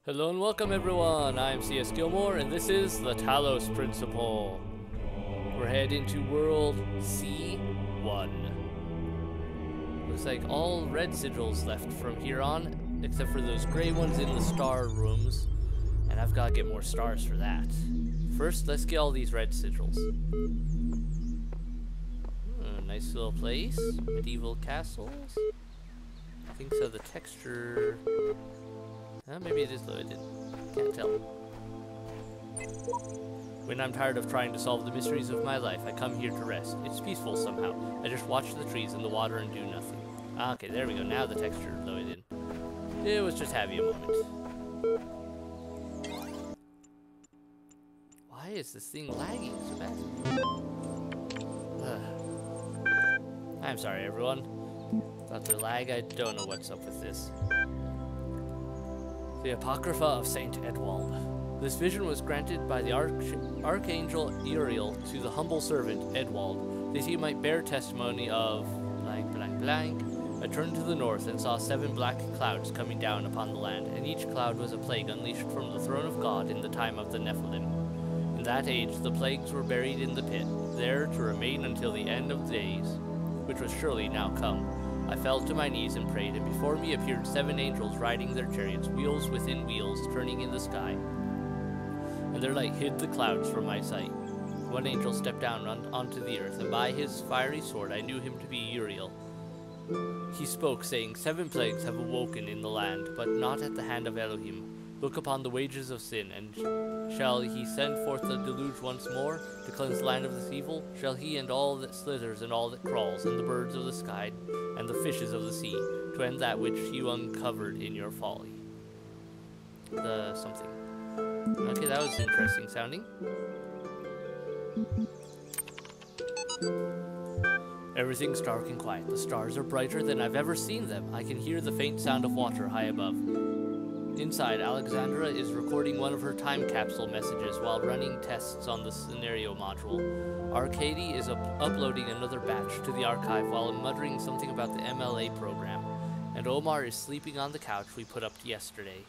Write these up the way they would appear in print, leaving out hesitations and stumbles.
Hello and welcome everyone, I'm CS Gilmore and this is the Talos Principle. We're heading to World C1. Looks like all red sigils left from here on, except for those gray ones in the star rooms. And I've got to get more stars for that. First, let's get all these red sigils. Nice little place. Medieval castles. I think so, the texture... maybe it is loaded. Can't tell. When I'm tired of trying to solve the mysteries of my life, I come here to rest. It's peaceful somehow. I just watch the trees and the water and do nothing. Okay, there we go. Now the texture loaded. It was just having a moment. Why is this thing lagging so bad? I'm sorry, everyone. About the lag, I don't know what's up with this. The Apocrypha of Saint Edwald. This vision was granted by the Archangel Uriel to the humble servant Edwald, that he might bear testimony of blank, blank, blank. I turned to the north and saw 7 black clouds coming down upon the land, and each cloud was a plague unleashed from the throne of God in the time of the Nephilim. In that age, the plagues were buried in the pit, there to remain until the end of days, which was surely now come. I fell to my knees and prayed, and before me appeared 7 angels riding their chariots, wheels within wheels, turning in the sky. And their light hid the clouds from my sight. One angel stepped down onto the earth, and by his fiery sword I knew him to be Uriel. He spoke, saying, 7 plagues have awoken in the land, but not at the hand of Elohim. Look upon the wages of sin, and shall he send forth the deluge once more, to cleanse the land of this evil? Shall he and all that slithers and all that crawls, and the birds of the sky, and the fishes of the sea, to end that which you uncovered in your folly? Something. Okay, that was interesting sounding. Everything's dark and quiet. The stars are brighter than I've ever seen them. I can hear the faint sound of water high above. Inside, Alexandra is recording one of her time capsule messages while running tests on the scenario module. Arcady is uploading another batch to the archive while muttering something about the MLA program. And Omar is sleeping on the couch we put up yesterday.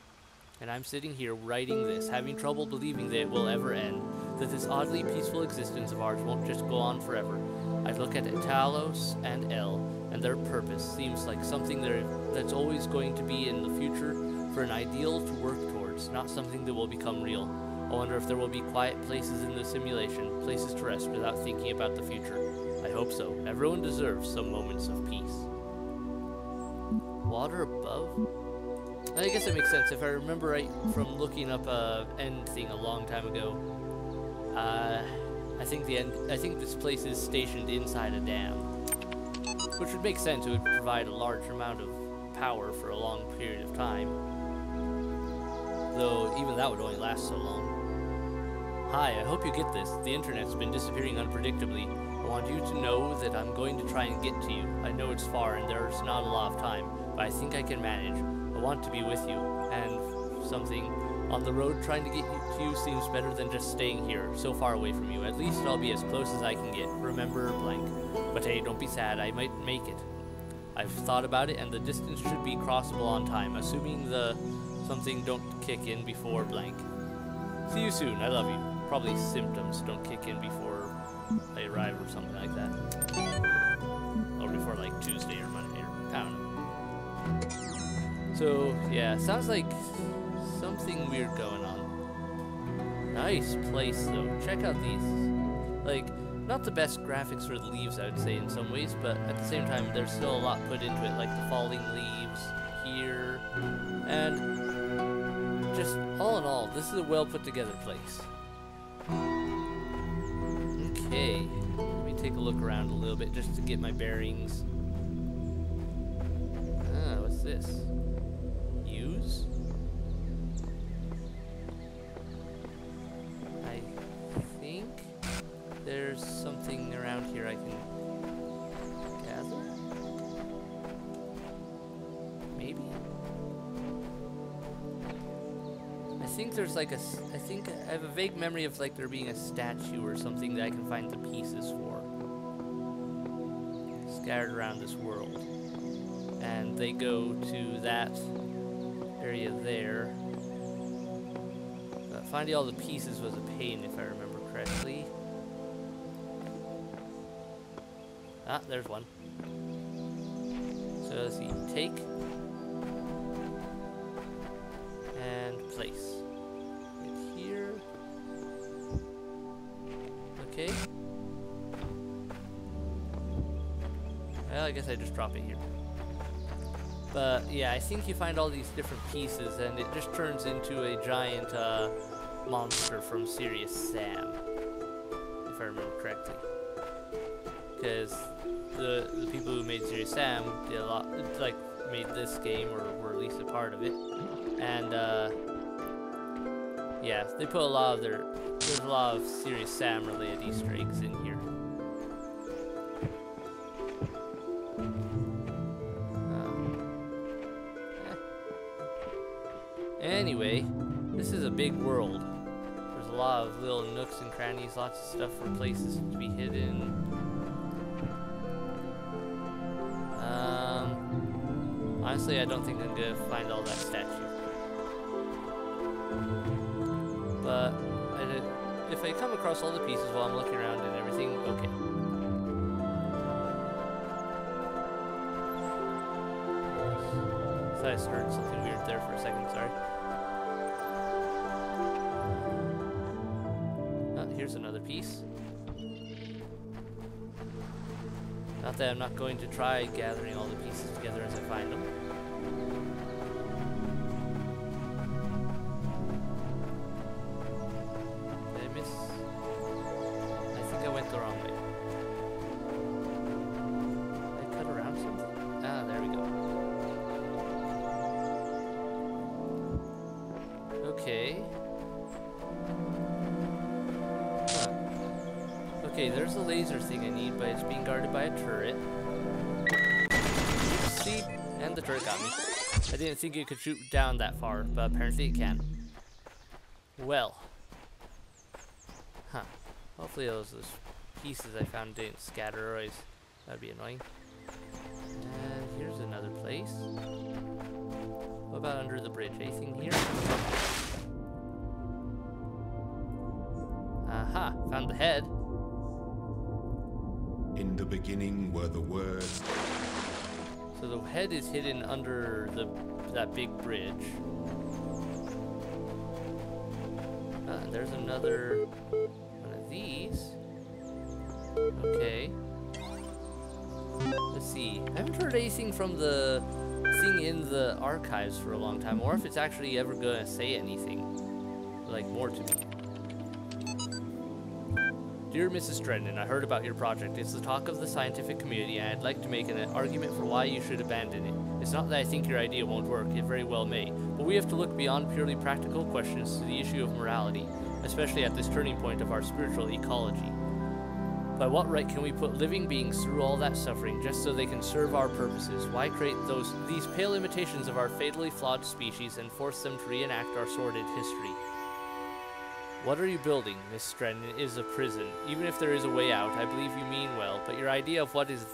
And I'm sitting here writing this, having trouble believing that it will ever end, that this oddly peaceful existence of ours won't just go on forever. I look at Talos and El, and their purpose seems like something that's always going to be in the future, for an ideal to work towards, not something that will become real. I wonder if there will be quiet places in the simulation, places to rest without thinking about the future. I hope so. Everyone deserves some moments of peace. Water above? I guess that makes sense. If I remember right from looking up end thing a long time ago, I think this place is stationed inside a dam, which would make sense. It would provide a large amount of power for a long period of time. Though even that would only last so long. Hi, I hope you get this. The internet's been disappearing unpredictably. I want you to know that I'm going to try and get to you. I know it's far and there's not a lot of time, but I think I can manage. I want to be with you, and something on the road trying to get to you seems better than just staying here, so far away from you. At least I'll be as close as I can get. Remember, blank. But hey, don't be sad. I might make it. I've thought about it, and the distance should be crossable on time, assuming the something don't kick in before blank. See you soon. I love you. Probably symptoms don't kick in before I arrive or something like that. Or before like Tuesday or Monday or I don't know. So yeah, sounds like something weird going on. Nice place though. Check out these. Like, not the best graphics for the leaves, I would say, in some ways, but at the same time, there's still a lot put into it, like the falling leaves here, and just all in all, this is a well put together place. Okay, let me take a look around a little bit just to get my bearings. What's this? Use? I think there's something around here I can gather? Maybe? I think there's like I have a vague memory of like there being a statue or something that I can find the pieces for. Scattered around this world. And they go to that area there. finding all the pieces was a pain, if I remember correctly. Ah, there's one. So let's see. Take and place. Right here. Okay. Well, I guess I just drop it here. But yeah, I think you find all these different pieces and it just turns into a giant monster from Serious Sam, if I remember correctly. Because the people who made Serious Sam did a lot, like made this game or were at least a part of it. And yeah, they put a lot of there's a lot of Serious Sam related Easter eggs in here. Anyway, this is a big world. There's a lot of little nooks and crannies, lots of stuff for places to be hidden. Honestly, I don't think I'm gonna find all that statue. But if I come across all the pieces while I'm looking around and everything, okay. Thought I heard something weird there for a second, sorry. Here's another piece. Not that I'm not going to try gathering all the pieces together as I find them. Did I miss? I think I went the wrong way. Did I cut around something? Ah, there we go. Okay. Okay, there's a laser thing I need, but it's being guarded by a turret. See? And the turret got me. I didn't think it could shoot down that far, but apparently it can. Well. Huh. Hopefully those pieces I found didn't scatter, otherwise that'd be annoying. And here's another place. What about under the bridge? Anything here? Aha! Found the head. In the beginning were the words. So the head is hidden under that big bridge. And there's another one of these. Okay. Let's see. I haven't heard anything from the thing in the archives for a long time, or if it's actually ever gonna say anything like more to me. Dear Mrs. Strennan, I heard about your project. It's the talk of the scientific community, and I'd like to make an argument for why you should abandon it. It's not that I think your idea won't work, it very well may, but we have to look beyond purely practical questions to the issue of morality, especially at this turning point of our spiritual ecology. By what right can we put living beings through all that suffering just so they can serve our purposes? Why create these pale imitations of our fatally flawed species and force them to reenact our sordid history? What are you building, Miss Strennan, is a prison. Even if there is a way out, I believe you mean well, but your idea of what is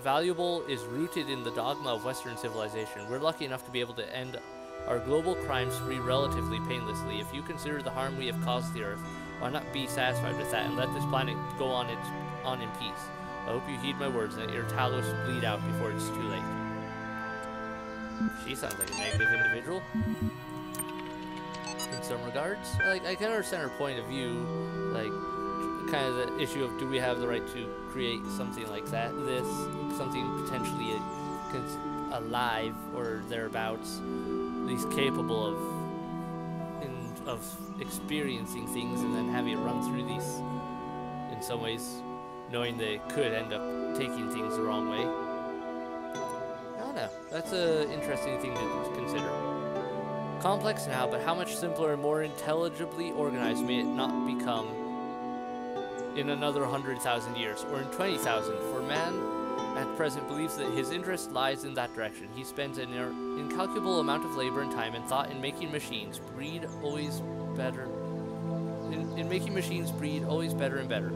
valuable is rooted in the dogma of Western civilization. We're lucky enough to be able to end our global crime spree relatively painlessly. If you consider the harm we have caused the Earth, why not be satisfied with that and let this planet go on in peace? I hope you heed my words and let your Talos bleed out before it's too late. She sounds like a negative individual. In some regards, like, I can understand her point of view, like, kind of the issue of do we have the right to create something like that, something potentially alive or thereabouts, at least capable of experiencing things and then having it run through these, in some ways, knowing they could end up taking things the wrong way. I don't know, that's an interesting thing to consider. Complex now, but how much simpler and more intelligibly organized may it not become in another 100,000 years, or in 20,000, for man at present believes that his interest lies in that direction. He spends an incalculable amount of labor and time and thought in making machines breed always better, in making machines breed always better and better.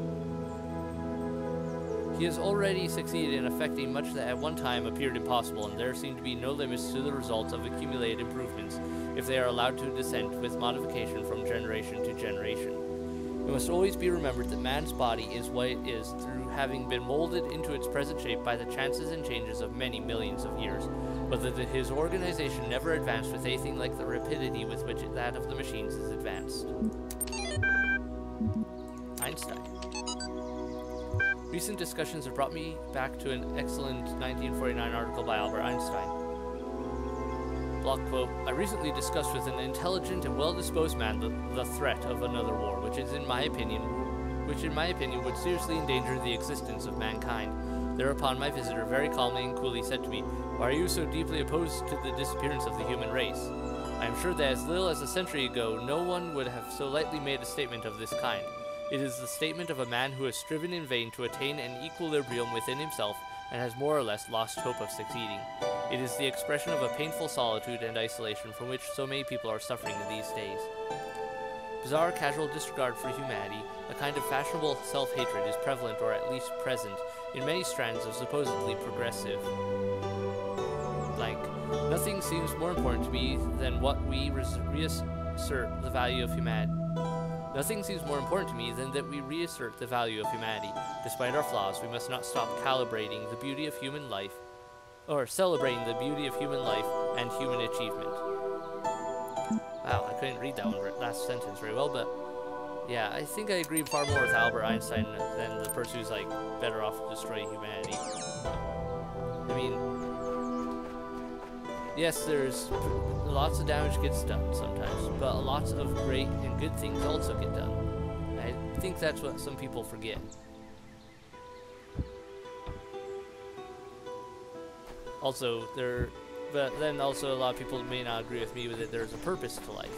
He has already succeeded in effecting much that at one time appeared impossible, and there seem to be no limits to the results of accumulated improvements if they are allowed to descend with modification from generation to generation. It must always be remembered that man's body is what it is through having been molded into its present shape by the chances and changes of many millions of years, but that his organization never advanced with anything like the rapidity with which that of the machines is advanced. Einstein. Recent discussions have brought me back to an excellent 1949 article by Albert Einstein. Block quote, I recently discussed with an intelligent and well-disposed man the threat of another war, which in my opinion would seriously endanger the existence of mankind. Thereupon my visitor very calmly and coolly said to me, why are you so deeply opposed to the disappearance of the human race? I am sure that as little as a century ago, no one would have so lightly made a statement of this kind. It is the statement of a man who has striven in vain to attain an equilibrium within himself and has more or less lost hope of succeeding. It is the expression of a painful solitude and isolation from which so many people are suffering in these days. Bizarre casual disregard for humanity, a kind of fashionable self-hatred is prevalent or at least present in many strands of supposedly progressive blank. Nothing seems more important to me than what we reassert the value of humanity. Nothing seems more important to me than that we reassert the value of humanity. Despite our flaws, we must not stop celebrating the beauty of human life and human achievement. Wow, I couldn't read that last sentence very well, but yeah, I think I agree far more with Albert Einstein than the person who's like better off destroying humanity. I mean, yes, there's lots of damage gets done sometimes, but lots of great and good things also get done. I think that's what some people forget. Also, but then also a lot of people may not agree with me with it. There's a purpose to life.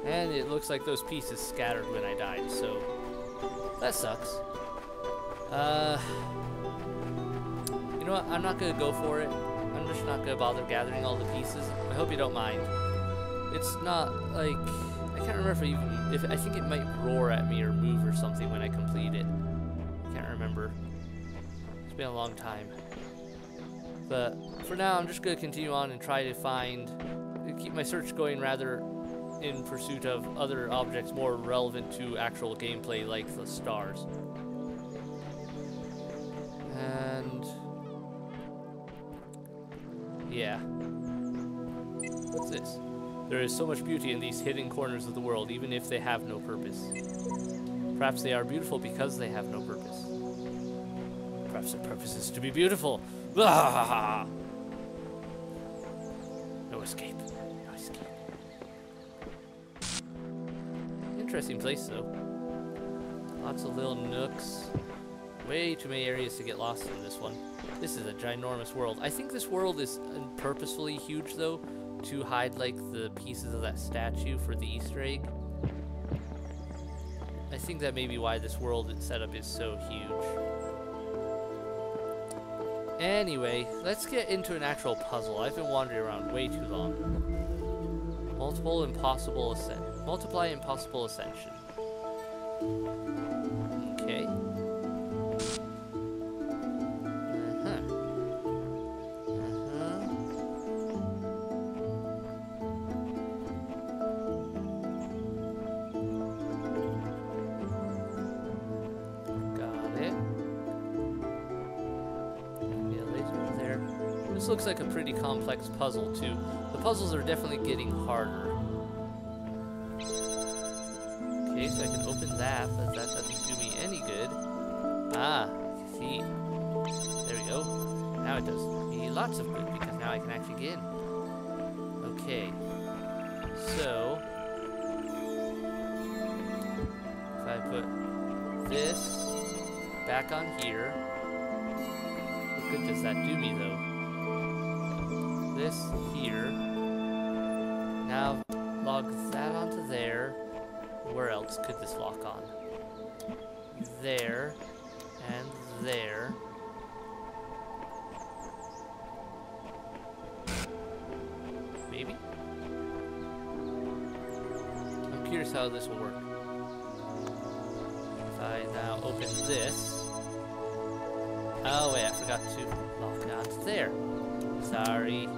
And it looks like those pieces scattered when I died, so that sucks. You know what? I'm not gonna go for it. I'm just not gonna bother gathering all the pieces. I hope you don't mind. It's not like I can't remember if I think it might roar at me or move or something when I complete it. I can't remember. It's been a long time. But for now, I'm just gonna continue on and try to keep my search going rather in pursuit of other objects more relevant to actual gameplay, like the stars. And yeah. What's this? There is so much beauty in these hidden corners of the world, even if they have no purpose. Perhaps they are beautiful because they have no purpose. Perhaps their purpose is to be beautiful. Ah! No escape. No escape. Interesting place, though. Lots of little nooks. Way too many areas to get lost in this one. This is a ginormous world. I think this world is purposefully huge, though, to hide, like, the pieces of that statue for the Easter egg. I think that may be why this world setup is so huge. Anyway, let's get into an actual puzzle. I've been wandering around way too long. Multiply impossible ascension. Okay. This looks like a pretty complex puzzle, too. The puzzles are definitely getting harder. Okay, so I can open that, but that doesn't do me any good. Ah, see. There we go. Now it does me lots of good, because now I can actually get in. Okay. So, if I put this back on here, what good does that do me, though? This here. Now log that onto there. Where else could this lock on? There and there. Maybe? I'm curious how this will work. If I now open this. Oh wait, I forgot to lock it onto there. Sorry.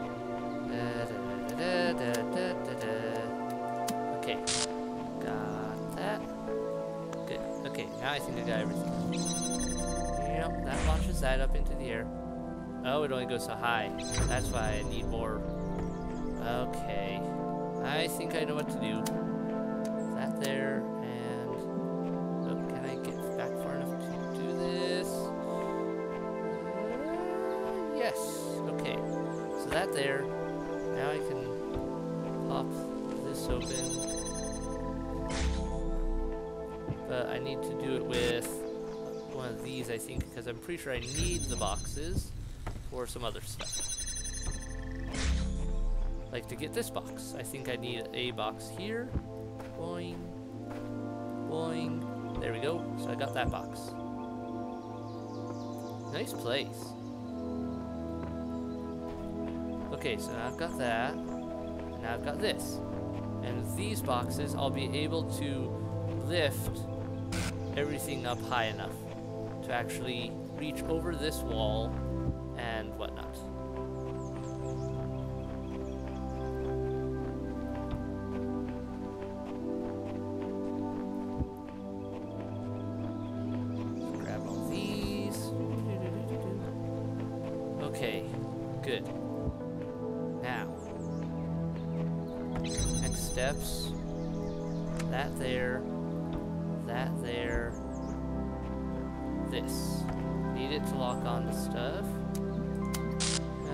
Okay, got that. Good. Okay, now I think I got everything. Yep, that launches that up into the air. Oh, it only goes so high. That's why I need more. Okay, I think I know what to do. That there, and oh, can I get back far enough to do this? Yes. Okay. So that there. Now I can pop this open. But I need to do it with one of these, I think, because I'm pretty sure I need the boxes for some other stuff. Like to get this box, I think I need a box here. Boing. Boing. There we go. So I got that box. Nice place. Okay, so now I've got that. And now I've got this. And with these boxes, I'll be able to lift everything up high enough to actually reach over this wall and whatnot. Grab all these. Okay, good. Now, next steps. That there. That there. This. Need it to lock on the stuff.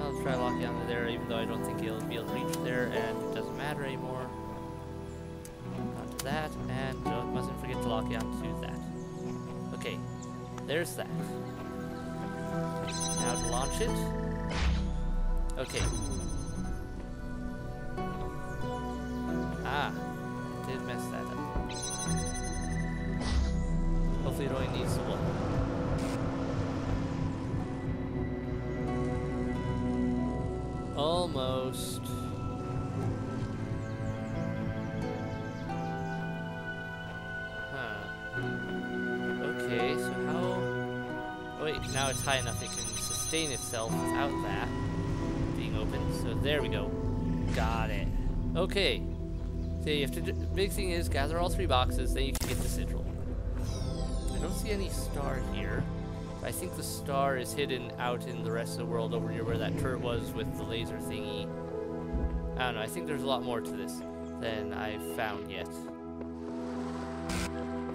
I'll try locking onto there, even though I don't think it'll be able to reach there, and it doesn't matter anymore. Onto that, and mustn't forget to lock it onto that. Okay, there's that. Now to launch it. Okay. Ah, did mess that up. Hopefully it only needs one. Almost. Huh. Okay, so how... Oh wait, now it's high enough it can sustain itself without that being open. So there we go. Got it. Okay. So you have to... Big thing is, gather all 3 boxes, then you can get the sigil. I don't see any star here. I think the star is hidden out in the rest of the world over here where that turret was with the laser thingy. I don't know, I think there's a lot more to this than I've found yet.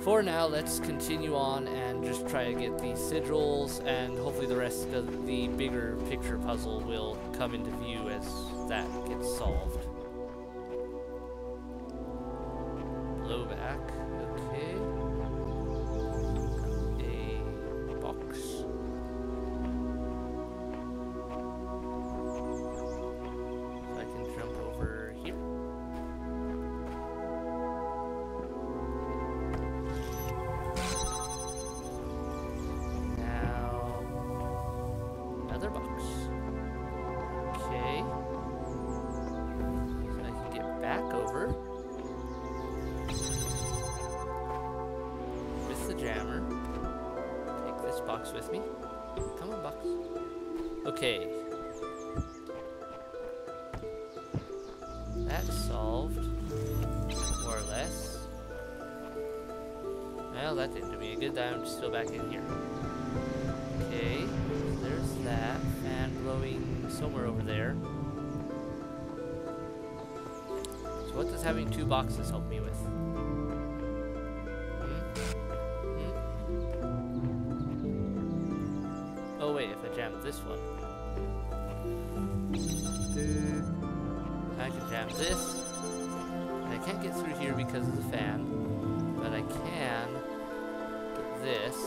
For now, let's continue on and just try to get these sigils, and hopefully the rest of the bigger picture puzzle will come into view as that gets solved. Blowback, okay. Box. Okay. So I can get back over with the jammer. Take this box with me. Come on, box. Okay. That's solved. More or less. Well, that didn't do me a good. I'm still back in here. Okay. There's that fan blowing somewhere over there. So what does having 2 boxes help me with? Oh wait, if I jam this one. I can jam this. And I can't get through here because of the fan. But I can get this.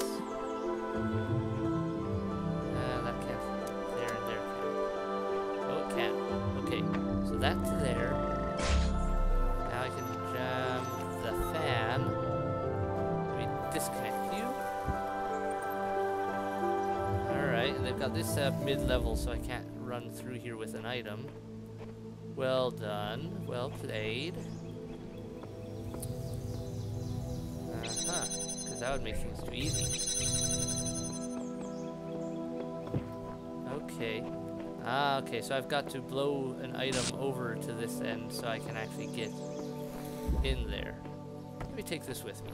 Okay, so that's there. Now I can jam the fan. Let me disconnect you. Alright, they've got this mid-level, so I can't run through here with an item. Well done. Well played. Because because that would make things too easy. Okay. Ah, okay, so I've got to blow an item over to this end so I can actually get in there. Let me take this with me.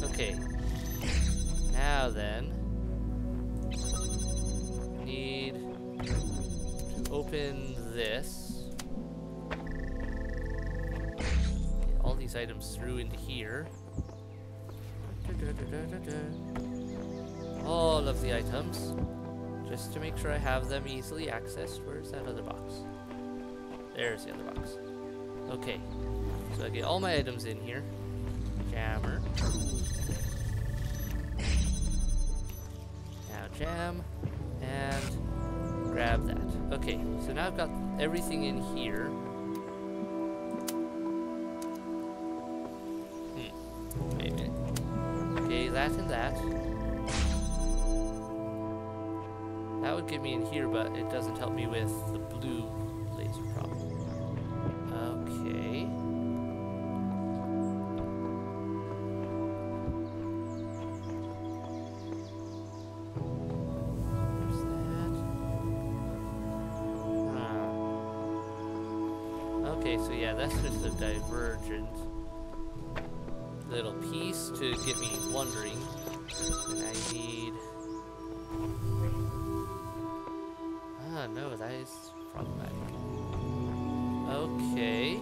Okay. Now then, need to open this. Get all these items through into here. All of the items, just to make sure I have them easily accessed. Where's that other box? There's the other box. Okay, so I get all my items in here. Jammer. Now jam, and grab that. Okay, so now I've got everything in here. Wait a minute. Okay, that and that. That would get me in here, but it doesn't help me with the blue laser problem. Okay. There's that. Okay, so yeah, that's just a divergent little piece to get me wondering. And I need... no, that is problematic. Okay.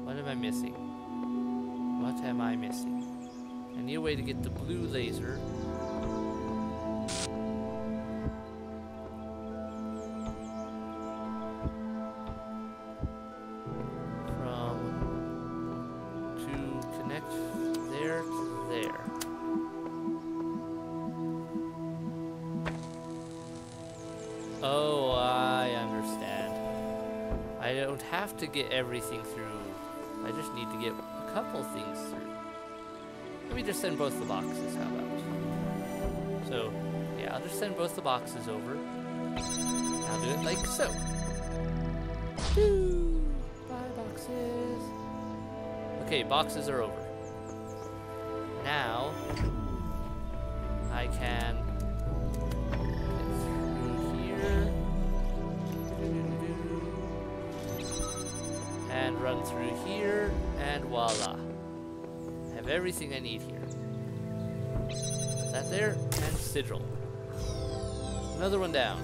What am I missing? What am I missing? I need a way to get the blue laser. To connect there to there. Oh, I understand. I don't have to get everything through. I just need to get a couple things through. Let me just send both the boxes, how about? So, yeah, I'll just send both the boxes over. I'll do it like so. Woo! Bye, boxes. Okay, boxes are over. Now, I can... and run through here, and voila. I have everything I need here. Put that there, and sigil. Another one down.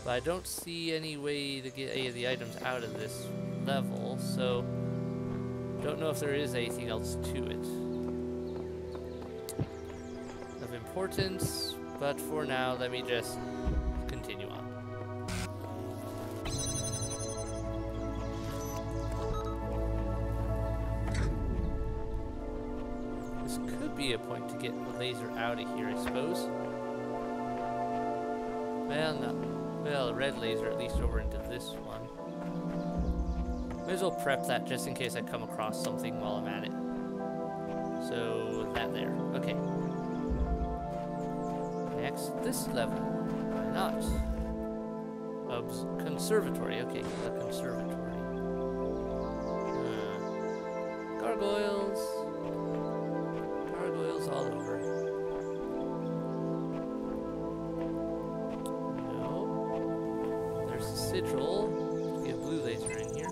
But I don't see any way to get any of the items out of this level, so don't know if there is anything else to it of importance, but for now, let me just continue on. This could be a point to get the laser out of here, I suppose. Well, no. Well, a red laser at least over into this one. Might as well prep that just in case I come across something while I'm at it. So, that there. Okay. Next, this level. Why not? Conservatory. Okay, the conservatory. Gargoyles. Gargoyles all over. No. There's a sigil. Get a blue laser in here.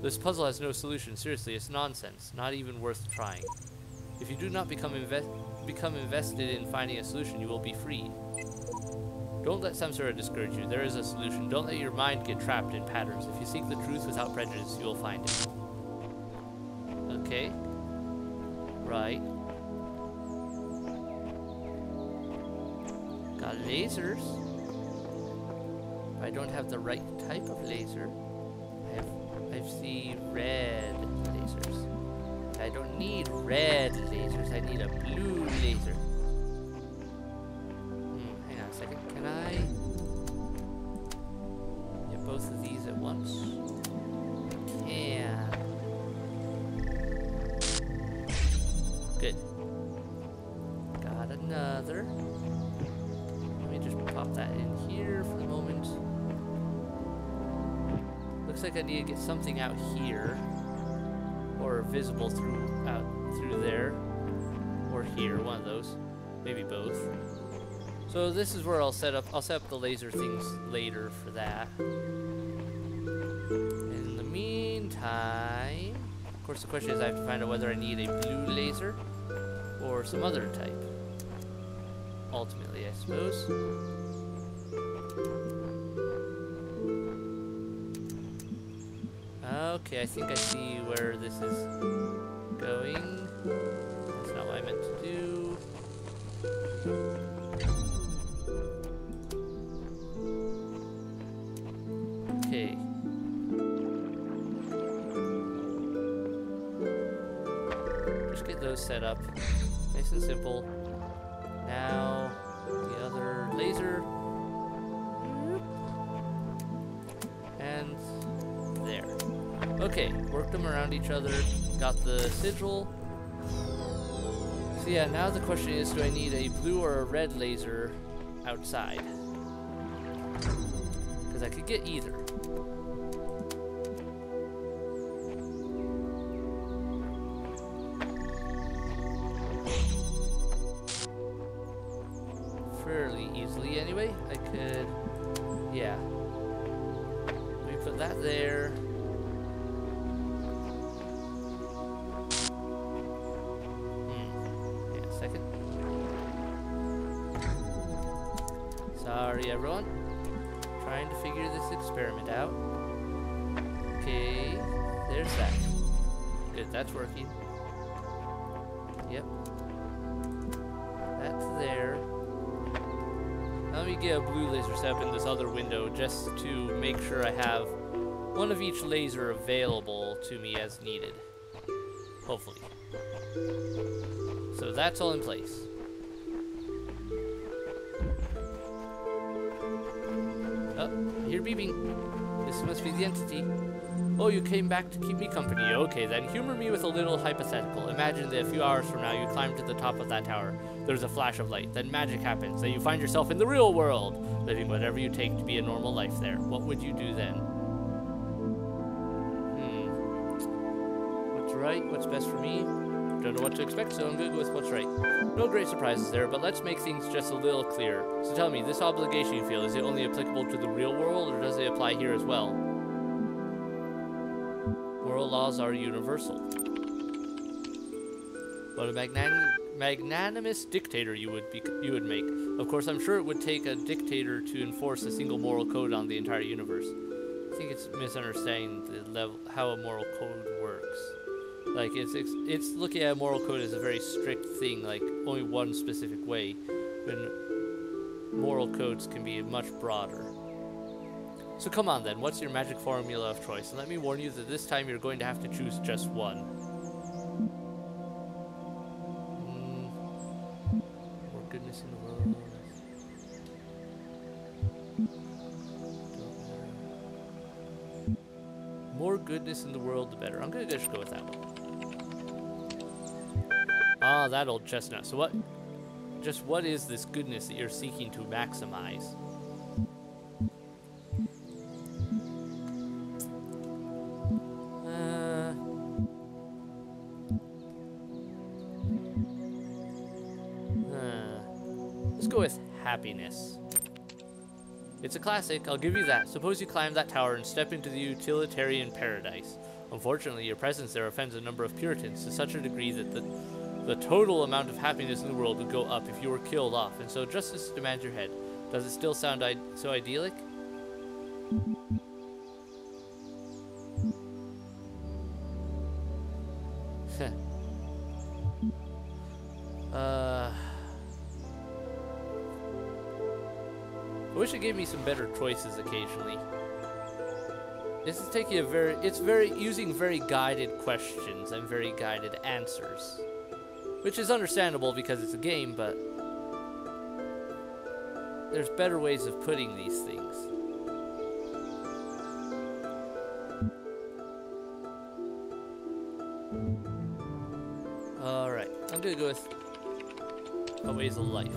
This puzzle has no solution. Seriously, it's nonsense. Not even worth trying. If you do not become invested in finding a solution, you will be freed. Don't let samsara discourage you. There is a solution. Don't let your mind get trapped in patterns. If you seek the truth without prejudice, you will find it. Okay. Right. Got lasers. But I don't have the right type of laser. I see red lasers. I don't need red lasers. I need a blue laser. Hang on a second. Can I get both of these at once? Can. Good. Got another. Let me just pop that in here for the moment. like I need to get something out here, or visible through there, or here, one of those, maybe both. So this is where I'll set up the laser things later for that. In the meantime, of course the question is I have to find out whether I need a blue laser or some other type. Ultimately, I suppose. Okay, I think I see where this is going. That's not what I meant to do. Okay. Just get those set up. Nice and simple. Now, the other laser. And there. Okay, worked them around each other. Got the sigil. So yeah, now the question is, do I need a blue or a red laser outside? Because I could get either. Fairly easily anyway. I could, yeah. Let me put that there. Yeah, second. Sorry everyone. Trying to figure this experiment out. Okay, there's that. Good, that's working. Yep. That's there. Now let me get a blue laser set up in this other window just to make sure I have one of each laser available to me as needed. Hopefully. So that's all in place. Oh, I hear beeping. This must be the entity. Oh, you came back to keep me company. Okay, then humor me with a little hypothetical. Imagine that a few hours from now you climb to the top of that tower. There's a flash of light. Then magic happens. Then you find yourself in the real world, living whatever you take to be a normal life there. What would you do then? What's right? What's best for me? Don't know what to expect, so I'm gonna go with what's right. No great surprises there, but let's make things just a little clearer. So tell me, this obligation you feel, is it only applicable to the real world, or does it apply here as well? Moral laws are universal. What a magnanimous dictator you would make. Of course, I'm sure it would take a dictator to enforce a single moral code on the entire universe. I think it's misunderstanding the level how a moral code works. Like it's looking at a moral code as a very strict thing, like only one specific way, when moral codes can be much broader. So come on then, what's your magic formula of choice? And let me warn you that this time you're going to have to choose just one. More goodness in the world. More goodness in the world, the better. I'm gonna just go with that one. Ah, that old chestnut. So what is this goodness that you're seeking to maximize? Let's go with happiness. It's a classic, I'll give you that. Suppose you climb that tower and step into the utilitarian paradise. Unfortunately, your presence there offends a number of Puritans to such a degree that the total amount of happiness in the world would go up if you were killed off, and so justice demands your head. Does it still sound so idyllic? I wish it gave me some better choices occasionally. This is taking using very guided questions and very guided answers. Which is understandable because it's a game, but there's better ways of putting these things. Alright, I'm gonna go with a ways of life.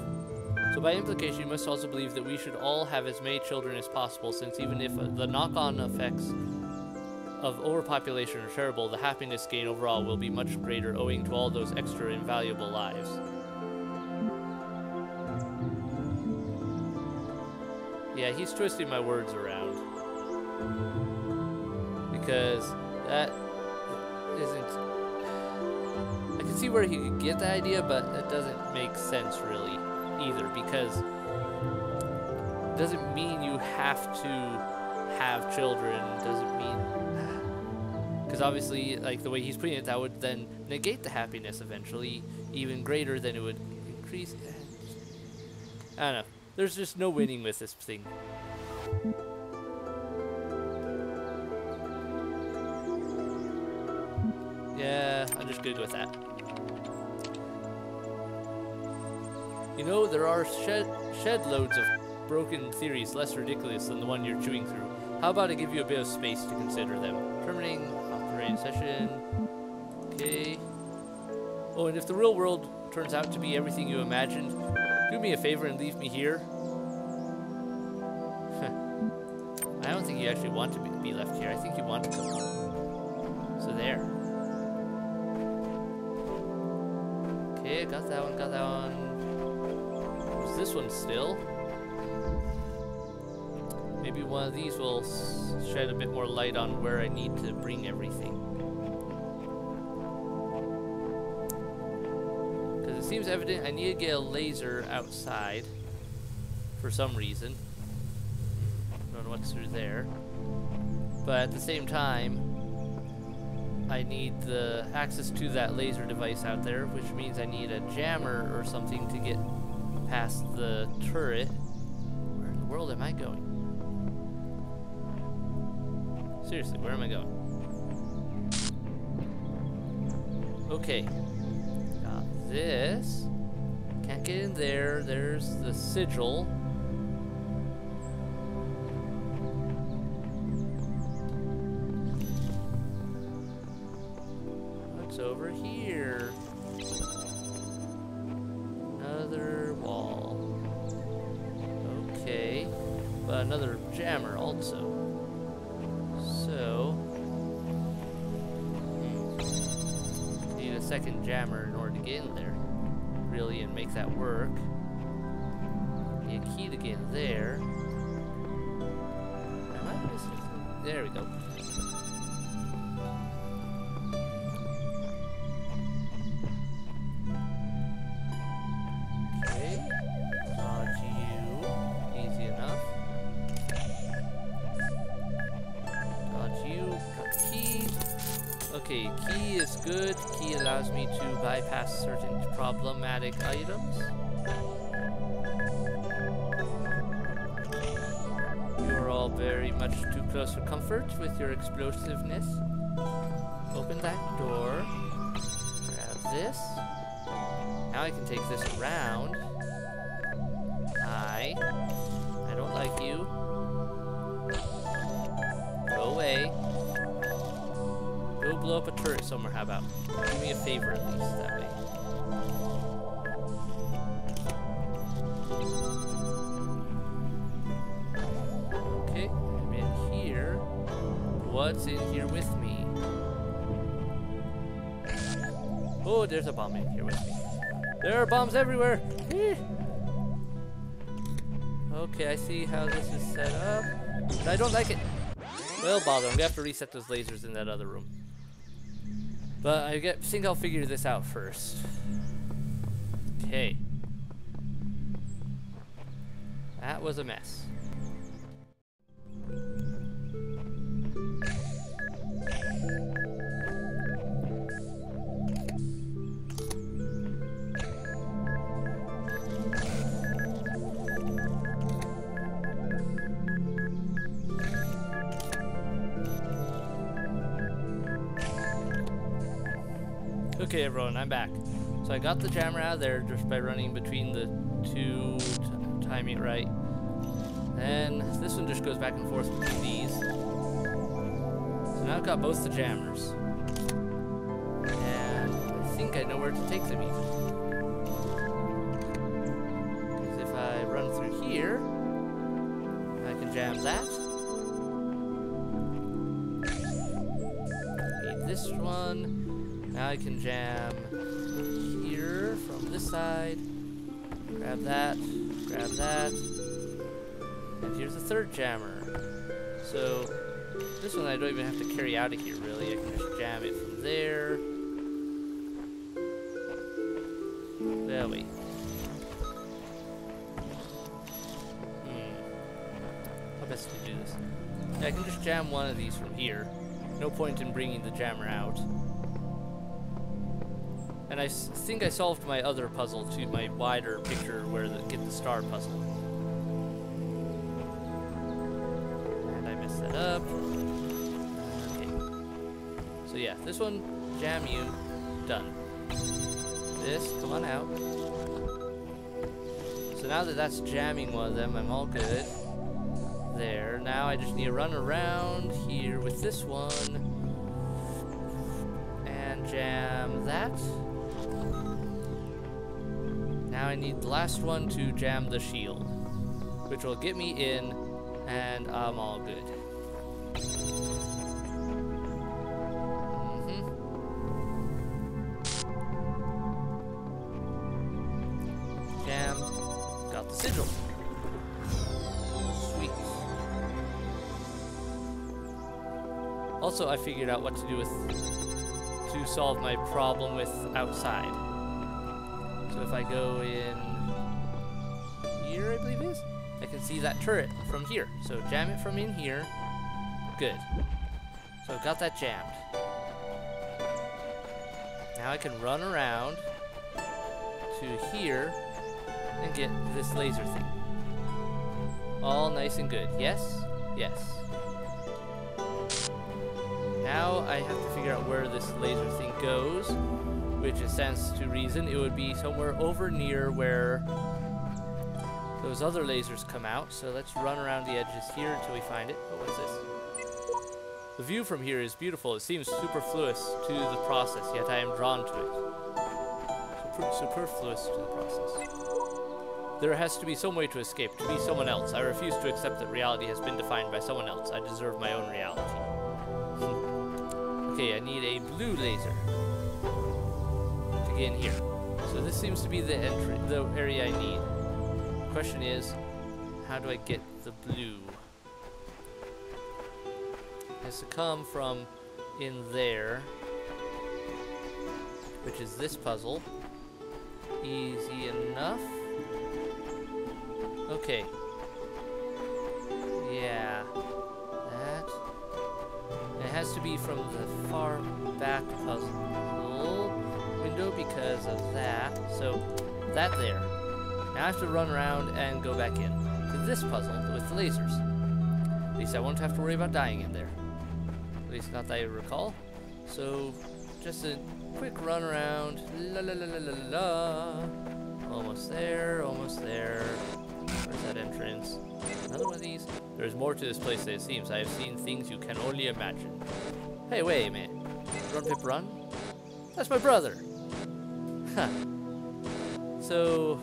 So by implication, you must also believe that we should all have as many children as possible, since even if the knock-on effects of overpopulation are terrible, the happiness gain overall will be much greater owing to all those extra invaluable lives. Yeah, he's twisting my words around. Because that isn't... I can see where he could get the idea, but it doesn't make sense really either, because it doesn't mean you have to have children, doesn't mean... Because obviously, like the way he's putting it, that would then negate the happiness eventually, even greater than it would increase. I don't know. There's just no winning with this thing. Yeah, I'm just good with that. You know, there are shed loads of broken theories less ridiculous than the one you're chewing through. How about I give you a bit of space to consider them? Terminating operating session. Okay. Oh, and if the real world turns out to be everything you imagined, do me a favor and leave me here. I don't think you actually want to be left here. I think you want to come home. So there. Okay, got that one, got that one. What's this one still? Maybe one of these will shed a bit more light on where I need to bring everything. Because it seems evident I need to get a laser outside for some reason. Don't know what's through there. But at the same time, I need the access to that laser device out there, which means I need a jammer or something to get past the turret. Where in the world am I going? Seriously, where am I going? Okay. Got this. Can't get in there. There's the sigil. What's over here? Another wall. Okay. But another jammer also. So, need a second jammer in order to get in there, really, and make that work. Need a key to get in there. Am I missing something? There we go. Okay, dodge you, easy enough. Okay, key is good. Key allows me to bypass certain problematic items. You are all very much too close for comfort with your explosiveness. Open that door. Grab this. Now I can take this around. I don't like you. Go away. Go blow up a turret somewhere, how about? Do me a favor at least, that way. Okay, I'm in here. What's in here with me? Oh, there's a bomb in here with me. There are bombs everywhere! Okay, I see how this is set up. I don't like it. Well, bother, I'm gonna have to reset those lasers in that other room. But I think I'll figure this out first. Okay. That was a mess. Okay, everyone, I'm back. So I got the jammer out of there just by running between the two, timing it right. And this one just goes back and forth between these. So now I've got both the jammers. And I think I know where to take them even. Because if I run through here, I can jam that. this one. Now I can jam here from this side. Grab that, and here's the third jammer. So this one I don't even have to carry out of here really. I can just jam it from there. Well, wait. How best to do this? Yeah, I can just jam one of these from here. No point in bringing the jammer out. And I think I solved my other puzzle to my wider picture where get the star puzzle. And I messed that up. Okay. So yeah, this one, jam you, done. This, come on out. So now that that's jamming one of them, I'm all good. There. Now I just need to run around here with this one and jam that. Now I need the last one to jam the shield, which will get me in, and I'm all good. Jam. Got the sigil. Sweet. Also, I figured out what to do to solve my problem with outside. So if I go in here, I believe it is, I can see that turret from here. So jam it from in here. Good. So I've got that jammed. Now I can run around to here and get this laser thing. All nice and good. Yes? Yes. Now I have to figure out where this laser thing goes, which it stands to reason it would be somewhere over near where those other lasers come out. So let's run around the edges here until we find it. Oh, what is this? The view from here is beautiful. It seems superfluous to the process, yet I am drawn to it. Superfluous to the process. There has to be some way to escape, to be someone else. I refuse to accept that reality has been defined by someone else. I deserve my own reality. Okay, I need a blue laser to get in here. So this seems to be the area I need. The question is, how do I get the blue? It has to come from in there, which is this puzzle. Easy enough. Okay. Yeah. That. It has to be from the far back puzzle window because of that. So, that there. Now I have to run around and go back in to this puzzle with the lasers. At least I won't have to worry about dying in there. At least not that I recall. So, just a quick run around. La la la la la la. Almost there, almost there. Where's that entrance? Another one of these? There's more to this place than it seems. I have seen things you can only imagine. Hey, wait a minute. Run, Pip, run? That's my brother! Huh. So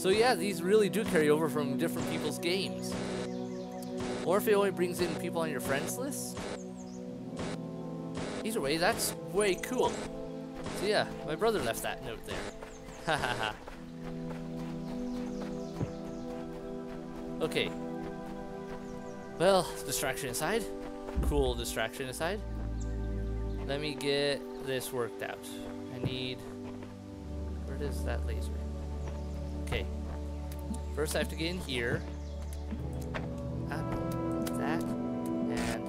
yeah, these really do carry over from different people's games. Or if it only brings in people on your friends list. Either way, that's way cool. So yeah, my brother left that note there. Ha ha ha. Okay. Well, distraction aside. Cool distraction aside. Let me get this worked out. I need... Where is that laser? Okay. First I have to get in here. That. And...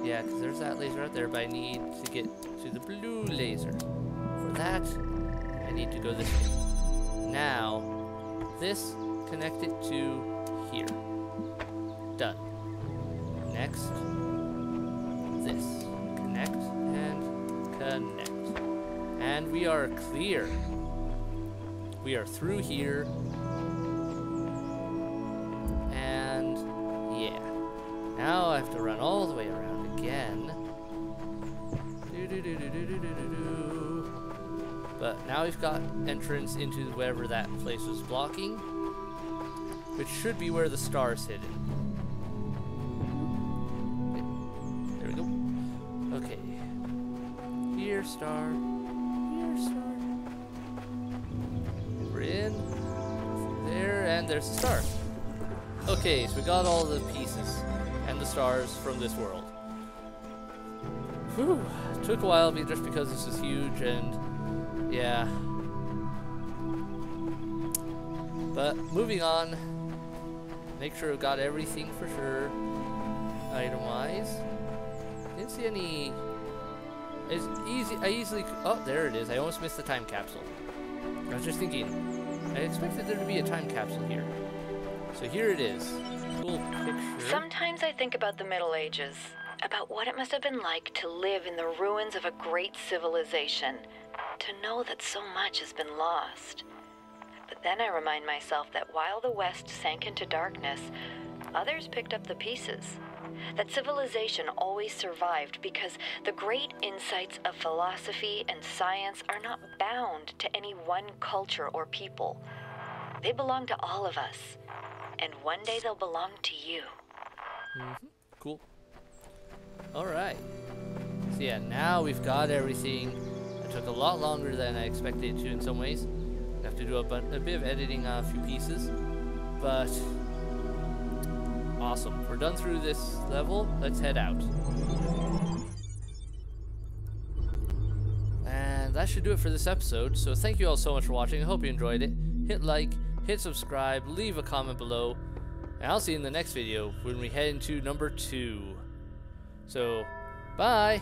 Yeah, because there's that laser out there, but I need to get to the blue laser. For that, I need to go this way. Now, this, connect it to here. Done. Next, this. Connect and connect. And we are clear. We are through here. And yeah. Now I have to run all the way around again. But now we've got entrance into wherever that place was blocking, which should be where the star is hidden. here, star. Here, star. We're in. There, and there's the star. Okay, so we got all the pieces and the stars from this world. Whew. Took a while just because this is huge and yeah. But moving on. Make sure we got everything for sure. Item-wise. Didn't see any. It's easy. I easily. Oh, there it is. I almost missed the time capsule. I was just thinking. I expected there to be a time capsule here. So here it is. Cool picture. Sometimes I think about the Middle Ages, about what it must have been like to live in the ruins of a great civilization, to know that so much has been lost. But then I remind myself that while the West sank into darkness, others picked up the pieces. That civilization always survived because the great insights of philosophy and science are not bound to any one culture or people. They belong to all of us, and one day they'll belong to you. Cool. Alright. So yeah, now we've got everything. It took a lot longer than I expected it to in some ways. I have to do a bit of editing on a few pieces. But awesome. We're done through this level. Let's head out. And that should do it for this episode. So thank you all so much for watching. I hope you enjoyed it. Hit like, hit subscribe, leave a comment below. And I'll see you in the next video when we head into number 2. So, bye!